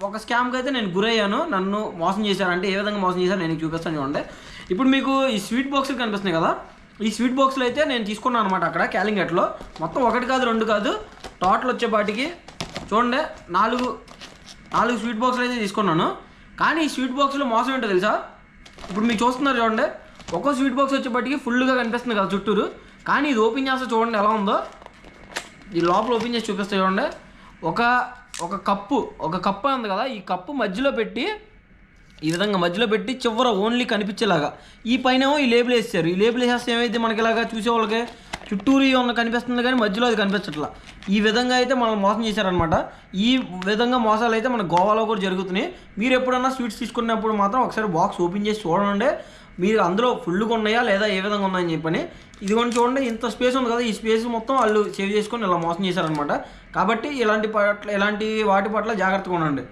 ఒక స్కామ్కి అయితే నేను గురయ్యాను. నన్ను మోసం చేశారంటే ఏ విధంగా మోసం చేశారు నేను చూపిస్తాను చూడండి. ఇప్పుడు మీకు ఈ స్వీట్ బాక్సులు కనిపిస్తున్నాయి కదా, ఈ స్వీట్ బాక్సులు అయితే నేను తీసుకున్నాను అనమాట అక్కడ క్యాలింగట్లో. మొత్తం 1 కాదు 2 కాదు, టోటల్ వచ్చేపాటికి చూడండి 4 స్వీట్ బాక్సులు అయితే తీసుకున్నాను. కానీ ఈ స్వీట్ బాక్స్లో మోసం ఏంటో తెలుసా? ఇప్పుడు మీకు చూస్తున్నారు చూడండి, ఒక్కో స్వీట్ బాక్స్ వచ్చేపాటికి ఫుల్గా కనిపిస్తుంది కదా చుట్టూరు. కానీ ఇది ఓపెన్ చేస్తే చూడండి ఎలా ఉందో. ఈ లోపల ఓపెన్ చేసి చూపిస్తే చూడండి, ఒక కప్పు ఉంది కదా, ఈ కప్పు మధ్యలో పెట్టి ఈ విధంగా మధ్యలో పెట్టి చివర ఓన్లీ కనిపించేలాగా ఈ పైన ఈ లేబుల్ వేసారు. ఈ లేబుల్ వేసేస్తే ఏమైతే మనకి ఇలాగా చూసే వాళ్ళకి చుట్టూరు ఉన్న కనిపిస్తుంది కానీ మధ్యలో అది కనిపించట్లా. ఈ విధంగా అయితే మనం మోసం చేశారనమాట. ఈ విధంగా మోసాలు అయితే మన గోవాలో కూడా జరుగుతున్నాయి. మీరు ఎప్పుడన్నా స్వీట్స్ తీసుకున్నప్పుడు మాత్రం ఒకసారి బాక్స్ ఓపెన్ చేసి చూడండి, మీరు అందులో ఫుల్గా ఉన్నాయా లేదా ఏ విధంగా ఉన్నాయని చెప్పని. ఇదిగోండి చూడండి, ఇంత స్పేస్ ఉంది కదా, ఈ స్పేస్ మొత్తం వాళ్ళు సేవ్ చేసుకొని ఇలా మోసం చేశారనమాట. కాబట్టి ఇలాంటి వాటి పట్ల జాగ్రత్తగా ఉండండి.